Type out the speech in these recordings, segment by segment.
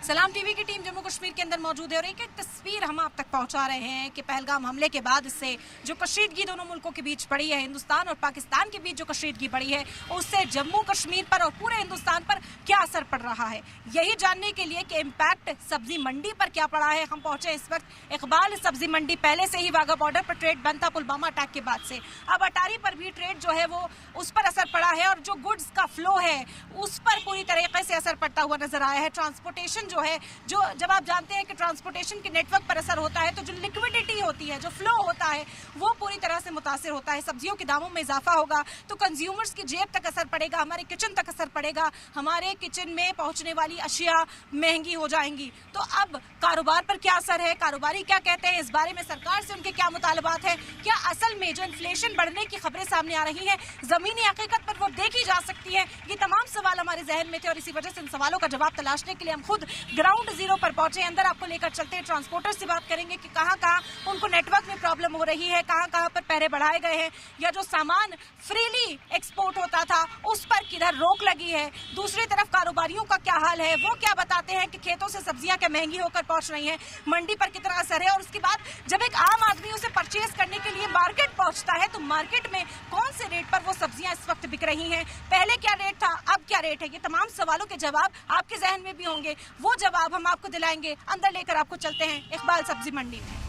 सलाम टीवी की टीम जम्मू कश्मीर के अंदर मौजूद है और एक एक तस्वीर हम आप तक पहुंचा रहे हैं कि पहलगाम हमले के बाद इससे जो कशीदगी दोनों मुल्कों के बीच पड़ी है, हिंदुस्तान और पाकिस्तान के बीच जो कशीदगी पड़ी है, उससे जम्मू कश्मीर पर और पूरे हिंदुस्तान पर क्या असर पड़ रहा है, यही जानने के लिए कि इम्पैक्ट सब्जी मंडी पर क्या पड़ा है। हम पहुंचे इस वक्त इकबाल सब्जी मंडी। पहले से ही वाघा बॉर्डर पर ट्रेड बंद था पुलवामा अटैक के बाद से। अब अटारी पर भी ट्रेड जो है वो उस पर असर पड़ा है और जो गुड्स का फ्लो है उस पर पूरी तरीके से असर पड़ता हुआ नजर आया है। ट्रांसपोर्टेशन जो है, जो जब आप जानते हैं कि ट्रांसपोर्टेशन के नेटवर्क पर असर होता है तो जो लिक्विडिटी होती है, जो फ्लो होता है, वो पूरी तरह से मुतासिर होता है। सब्जियों के दामों में इजाफा होगा तो कंज्यूमर्स की जेब तक असर पड़ेगा, हमारे किचन तक असर पड़ेगा, हमारे किचन में पहुंचने वाली अशिया महंगी हो जाएंगी। तो अब कारोबार पर क्या असर है, कारोबारी क्या कहते हैं, इस बारे में सरकार से उनके क्या मुतालबात है, क्या असल में जो इन्फ्लेशन बढ़ने की खबरें सामने आ रही हैं जमीनी हकीकत पर वो देखी जा सकती है, ये तमाम सवाल हमारे जहन में थे और इसी वजह से इन सवालों का जवाब तलाशने के लिए हम खुद ग्राउंड जीरो पर पहुंचे। अंदर आपको लेकर चलते हैं, ट्रांसपोर्टर से बात करेंगे कि कहां कहां उनको नेटवर्क में प्रॉब्लम हो रही है, कहां कहां पर पहरे बढ़ाए गए हैं, या जो सामान फ्रीली एक्सपोर्ट होता था उस पर किधर रोक लगी है। दूसरी तरफ कारोबारियों का क्या हाल है, वो क्या बताते हैं कि खेतों से सब्जियां क्या महंगी होकर पहुंच रही हैं, मंडी पर कितना असर है। और उसके बाद जब एक आम आदमी उसे परचेज करने के लिए मार्केट पहुंचता है तो मार्केट में कौन से रेट पर वो सब्जियां इस वक्त बिक रही हैं, पहले क्या रेट था, अब क्या रेट है, ये तमाम सवालों के जवाब आपके जहन में भी होंगे। वो जवाब हम आपको दिलाएंगे। अंदर लेकर आपको चलते हैं इकबाल सब्जी मंडी में।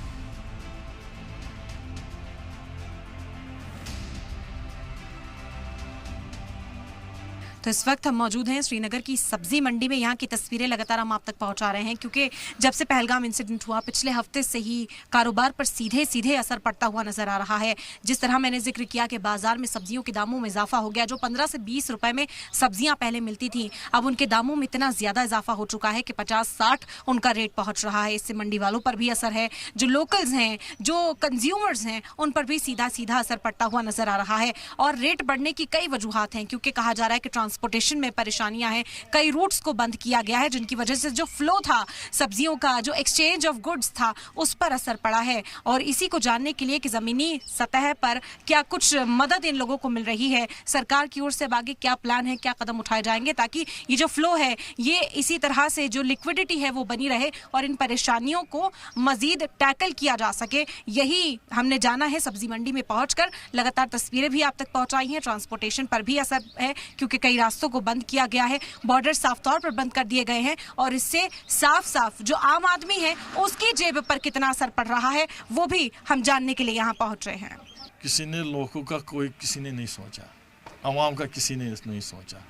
तो इस वक्त हम मौजूद हैं श्रीनगर की सब्जी मंडी में। यहाँ की तस्वीरें लगातार हम आप तक पहुंचा रहे हैं क्योंकि जब से पहलगाम इंसिडेंट हुआ पिछले हफ्ते से ही कारोबार पर सीधे सीधे असर पड़ता हुआ नजर आ रहा है। जिस तरह मैंने जिक्र किया कि बाजार में सब्जियों के दामों में इजाफा हो गया, जो 15 से 20 रुपए में सब्जियां पहले मिलती थी अब उनके दामों में इतना ज्यादा इजाफा हो चुका है कि 50-60 उनका रेट पहुंच रहा है। इससे मंडी वालों पर भी असर है, जो लोकल्स हैं, जो कंज्यूमर्स हैं, उन पर भी सीधा सीधा असर पड़ता हुआ नजर आ रहा है। और रेट बढ़ने की कई वजूहात हैं क्योंकि कहा जा रहा है कि ट्रांसपोर्टेशन में परेशानियां हैं, कई रूट्स को बंद किया गया है जिनकी वजह से जो फ्लो था सब्जियों का, जो एक्सचेंज ऑफ गुड्स था, उस पर असर पड़ा है। और इसी को जानने के लिए कि जमीनी सतह पर क्या कुछ मदद इन लोगों को मिल रही है, सरकार की ओर से आगे क्या प्लान है, क्या कदम उठाए जाएंगे ताकि ये जो फ्लो है ये इसी तरह से जो लिक्विडिटी है वो बनी रहे और इन परेशानियों को मजीद टैकल किया जा सके। यही हमने जाना है सब्जी मंडी में पहुंचकर। लगातार तस्वीरें भी आप तक पहुंचाई हैं। ट्रांसपोर्टेशन पर भी असर है क्योंकि कई रास्तों को बंद किया गया है, बॉर्डर साफ तौर पर बंद कर दिए गए हैं और इससे साफ साफ जो आम आदमी है उसकी जेब पर कितना असर पड़ रहा है वो भी हम जानने के लिए यहाँ पहुंच रहे हैं। किसी ने लोगों का कोई किसी ने नहीं सोचा, आवाम का किसी ने नहीं सोचा,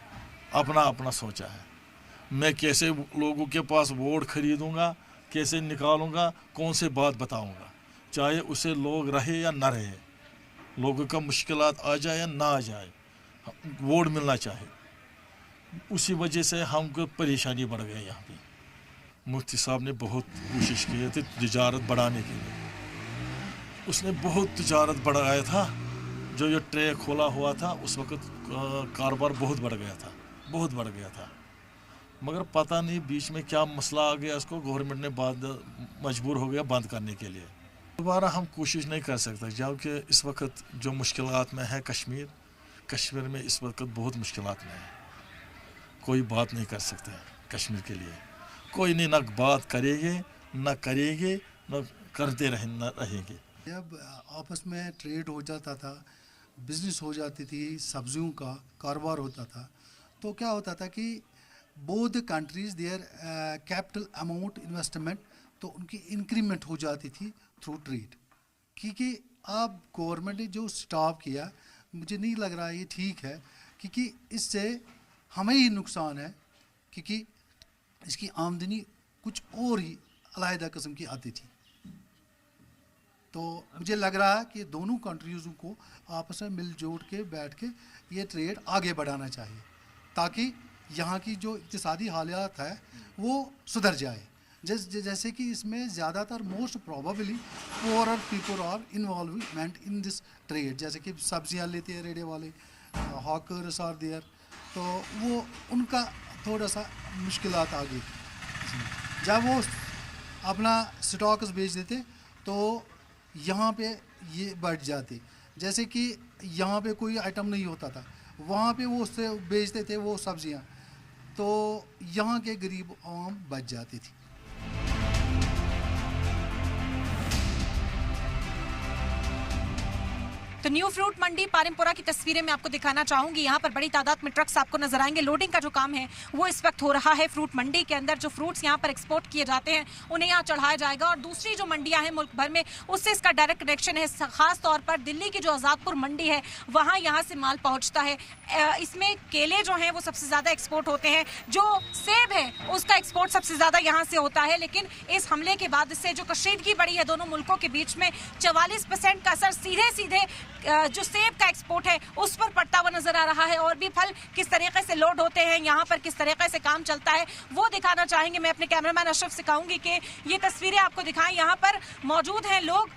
अपना अपना सोचा है। मैं कैसे लोगों के पास वोट खरीदूंगा, कैसे निकालूंगा, कौन से बात बताऊंगा, चाहे उसे लोग रहे या ना रहे, लोगों का मुश्किलात आ जाए या ना आ जाए, वोट मिलना चाहिए। उसी वजह से हमको परेशानी बढ़ गई। यहाँ पे मुफ्ती साहब ने बहुत कोशिश की थी तिजारत बढ़ाने के लिए, उसने बहुत तिजारत बढ़ाया था। जो ये ट्रैक खोला हुआ था उस वक्त कारोबार बहुत बढ़ गया था, बहुत बढ़ गया था। मगर पता नहीं बीच में क्या मसला आ गया, उसको गवर्नमेंट ने मजबूर हो गया बंद करने के लिए। दोबारा हम कोशिश नहीं कर सकते जबकि इस वक्त जो मुश्किलात में है कश्मीर में इस वक्त बहुत मुश्किलात में है। कोई बात नहीं कर सकते कश्मीर के लिए, कोई नहीं, ना बात करेंगे ना करेंगे ना करते रहेंगे। जब आपस में ट्रेड हो जाता था, बिजनेस हो जाती थी, सब्जियों का कारोबार होता था, तो क्या होता था कि both the countries their capital amount investment, तो उनकी इंक्रीमेंट हो जाती थी थ्रू ट्रेड। क्योंकि अब गवर्नमेंट ने जो स्टॉप किया मुझे नहीं लग रहा ये ठीक है, क्योंकि इससे हमें ही नुकसान है, क्योंकि इसकी आमदनी कुछ और ही अलहदा किस्म की आती थी। तो मुझे लग रहा है कि दोनों कंट्रीज़ों को आपस में मिलजुल के बैठ के ये ट्रेड आगे बढ़ाना चाहिए ताकि यहाँ की जो इक़्तिसादी हालात है वो सुधर जाए। जैसे कि इसमें ज़्यादातर most probably poorer people are involvement in this trade, जैसे कि सब्जियाँ लेते हैं रेडे वाले, हॉकर्स आर देयर, तो वो उनका थोड़ा सा मुश्किलात आ गई। जब वो अपना स्टॉक्स बेच देते तो यहाँ पे ये बढ़ जाते। जैसे कि यहाँ पे कोई आइटम नहीं होता था, वहाँ पे वो उससे बेचते थे वो सब्जियाँ, तो यहाँ के गरीब आवाम बच जाती थी। तो न्यू फ्रूट मंडी पारिमपुरा की तस्वीरें मैं आपको दिखाना चाहूंगी। यहाँ पर बड़ी तादाद में ट्रक्स आपको नजर आएंगे। लोडिंग का जो काम है वो इस वक्त हो रहा है फ्रूट मंडी के अंदर। जो फ्रूट्स यहाँ पर एक्सपोर्ट किए जाते हैं उन्हें यहाँ चढ़ाया जाएगा और दूसरी जो मंडियां हैं मुल्क भर में उससे इसका डायरेक्ट कनेक्शन है। खास तौर पर दिल्ली की जो आजादपुर मंडी है वहाँ यहाँ से माल पहुँचता है। इसमें केले जो हैं वो सबसे ज्यादा एक्सपोर्ट होते हैं, जो सेब है उसका एक्सपोर्ट सबसे ज्यादा यहाँ से होता है। लेकिन इस हमले के बाद से जो कशीदगी बढ़ी है दोनों मुल्कों के बीच में, 44% का असर सीधे सीधे जो सेब का एक्सपोर्ट है उस पर पड़ता हुआ नजर आ रहा है। और भी फल किस तरीके से लोड होते हैं यहाँ पर, किस तरीके से काम चलता है वो दिखाना चाहेंगे। मैं अपने कैमरामैन अशरफ से कहूंगी कि ये तस्वीरें आपको दिखाएं। यहाँ पर मौजूद हैं लोग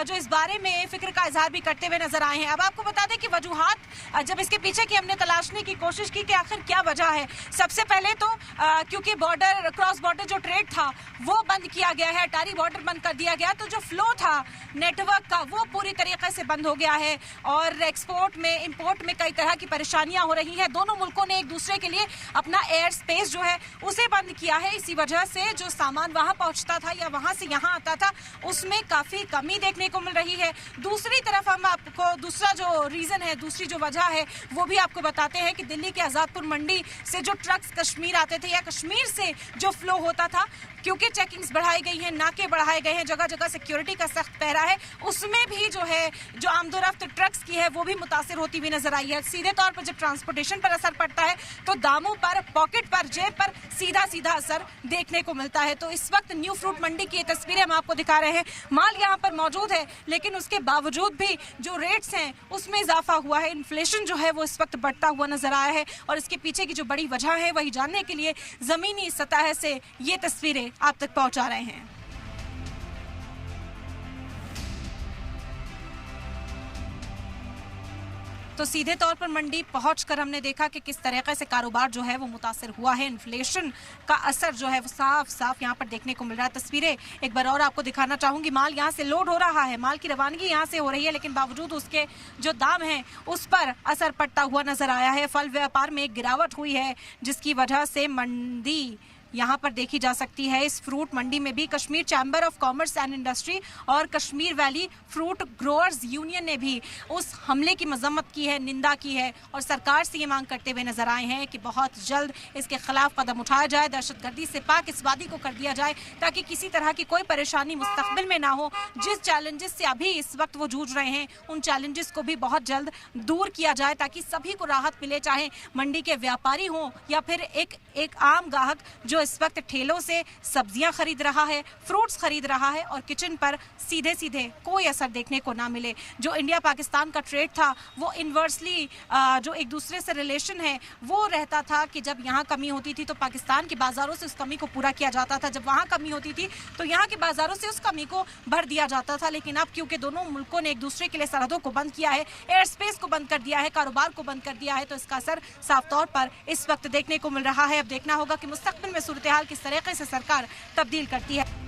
जो इस बारे में फिक्र का इजहार भी करते हुए नजर आए हैं। अब आपको बता दें कि वजूहात जब इसके पीछे की हमने तलाशने की कोशिश की कि आखिर क्या वजह है। सबसे पहले तो क्योंकि बॉर्डर क्रॉस बॉर्डर जो ट्रेड था वो बंद किया गया है, अटारी बॉर्डर बंद कर दिया गया, तो जो फ्लो था नेटवर्क का वो पूरी तरीके से बंद हो गया है और एक्सपोर्ट में इंपोर्ट में कई तरह की परेशानियां हो रही है। दोनों मुल्कों ने एक दूसरे के लिए अपना एयर स्पेस जो है उसे बंद किया है। इसी वजह से जो सामान वहां पहुंचता था या वहां से यहां आता था उसमें काफी कमी देखने को मिल रही है। दूसरी तरफ हम आपको दूसरा जो रीजन है, दूसरी जो वजह है वो भी आपको बताते हैं कि दिल्ली के आजादपुर मंडी से जो ट्रक्स कश्मीर आते थे या कश्मीर से जो फ्लो होता था, क्योंकि चेकिंग्स बढ़ाई गई हैं, नाके बढ़ाए गए हैं, जगह जगह सिक्योरिटी का सख्त पहरा है, उसमें भी जो है जो आमदोरफ्त ट्रक्स की है वो भी मुतासिर होती हुई नजर आई है। सीधे तौर पर जब ट्रांसपोर्टेशन पर असर पड़ता है तो दामों पर, पॉकेट पर, जेब पर सीधा सीधा असर देखने को मिलता है। तो इस वक्त न्यू फ्रूट मंडी की ये तस्वीरें हम आपको दिखा रहे हैं। माल यहाँ पर मौजूद है लेकिन उसके बावजूद भी जो रेट्स हैं उसमें इजाफा हुआ है। इन्फ्लेशन जो है वो इस वक्त बढ़ता हुआ नजर आया है और इसके पीछे की जो बड़ी वजह है वही जानने के लिए जमीनी सतह से ये तस्वीरें आप तक पहुंचा रहे हैं। तो सीधे तौर पर मंडी पहुंचकर हमने देखा कि किस तरीके से कारोबार जो है वो मुतासिर हुआ है। इन्फ्लेशन का असर जो है वो साफ साफ यहाँ पर देखने को मिल रहा है। तस्वीरें एक बार और आपको दिखाना चाहूंगी। माल यहाँ से लोड हो रहा है, माल की रवानगी यहाँ से हो रही है, लेकिन बावजूद उसके जो दाम हैं उस पर असर पड़ता हुआ नजर आया है। फल व्यापार में एक गिरावट हुई है जिसकी वजह से मंदी यहाँ पर देखी जा सकती है। इस फ्रूट मंडी में भी Kashmir chamber of commerce and industry और Kashmir valley fruit growers union ने भी उस हमले की मजम्मत की है, निंदा की है और सरकार से ये मांग करते हुए नजर आए हैं कि बहुत जल्द इसके खिलाफ कदम उठाया जाए, दहशतगर्दी से पाक इस वादी को कर दिया जाए ताकि किसी तरह की कोई परेशानी मुस्तकबिल में ना हो। जिस चैलेंजेस से अभी इस वक्त वो जूझ रहे हैं उन चैलेंजेस को भी बहुत जल्द दूर किया जाए ताकि सभी को राहत मिले, चाहे मंडी के व्यापारी हों या फिर एक आम ग्राहक जो इस वक्त ठेलों से सब्जियां खरीद रहा है, फ्रूट्स खरीद रहा है और किचन पर सीधे सीधे कोई असर देखने को ना मिले। जो इंडिया पाकिस्तान का ट्रेड था वो इन्वर्सली जो एक दूसरे से रिलेशन है वो रहता था कि जब यहाँ कमी होती थी तो पाकिस्तान के बाजारों से उस कमी को पूरा किया जाता था, जब वहाँ कमी होती थी तो यहाँ के बाजारों से उस कमी को भर दिया जाता था। लेकिन अब क्योंकि दोनों मुल्कों ने एक दूसरे के लिए सरहदों को बंद किया है, एयर स्पेस को बंद कर दिया है, कारोबार को बंद कर दिया है, तो इसका असर साफ तौर पर इस वक्त देखने को मिल रहा है। अब देखना होगा कि मुस्तकबिल में सूरत हाल किस तरीके से सरकार तब्दील करती है।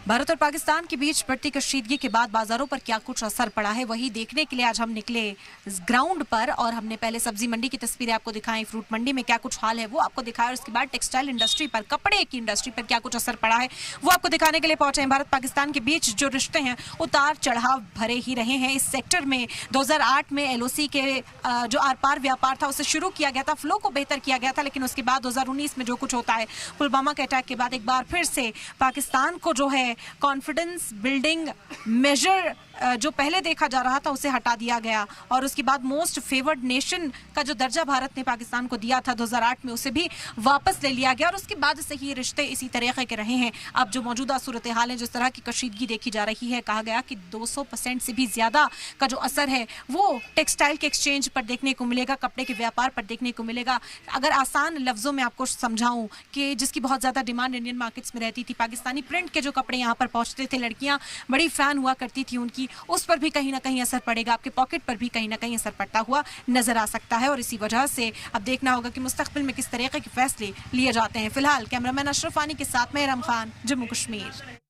भारत और पाकिस्तान के बीच बढ़ती कशीदगी के बाद बाजारों पर क्या कुछ असर पड़ा है वही देखने के लिए आज हम निकले ग्राउंड पर और हमने पहले सब्जी मंडी की तस्वीरें आपको दिखाई, फ्रूट मंडी में क्या कुछ हाल है वो आपको दिखाया और उसके बाद टेक्सटाइल इंडस्ट्री पर, कपड़े की इंडस्ट्री पर क्या कुछ असर पड़ा है वो आपको दिखाने के लिए पहुंचे हैं। भारत पाकिस्तान के बीच जो रिश्ते हैं उतार चढ़ाव भरे ही रहे हैं। इस सेक्टर में 2008 में LOC के जो आर पार व्यापार था उसे शुरू किया गया था, फ्लो को बेहतर किया गया था, लेकिन उसके बाद 2019 में जो कुछ होता है, पुलवामा के अटैक के बाद एक बार फिर से पाकिस्तान को जो है कॉन्फिडेंस बिल्डिंग मेजर जो पहले देखा जा रहा था उसे हटा दिया गया और उसके बाद मोस्ट फेवर्ड नेशन का जो दर्जा भारत ने पाकिस्तान को दिया था 2008 में उसे भी वापस ले लिया गया और उसके बाद से ही रिश्ते इसी तरीके के रहे हैं। अब जो मौजूदा सूरत हाल है, जिस तरह की कशीदगी देखी जा रही है, कहा गया कि 200% से भी ज्यादा का जो असर है वो टेक्सटाइल के एक्सचेंज पर देखने को मिलेगा, कपड़े के व्यापार पर देखने को मिलेगा। अगर आसान लफ्जों में आपको समझाऊं कि जिसकी बहुत ज्यादा डिमांड इंडियन मार्केट्स में रहती थी, पाकिस्तानी प्रिंट के जो कपड़े यहाँ पर पहुंचते थे, लड़कियां बड़ी फैन हुआ करती थी उनकी, बढ़ेगी उस पर भी कहीं ना कहीं असर पड़ेगा, आपके पॉकेट पर भी कहीं ना कहीं असर पड़ता हुआ नजर आ सकता है। और इसी वजह से अब देखना होगा कि मुस्तकबिल में किस तरीके के फैसले लिए जाते हैं। फिलहाल कैमरामैन अशरफ आनी के साथ मैं इरम खान, जम्मू कश्मीर।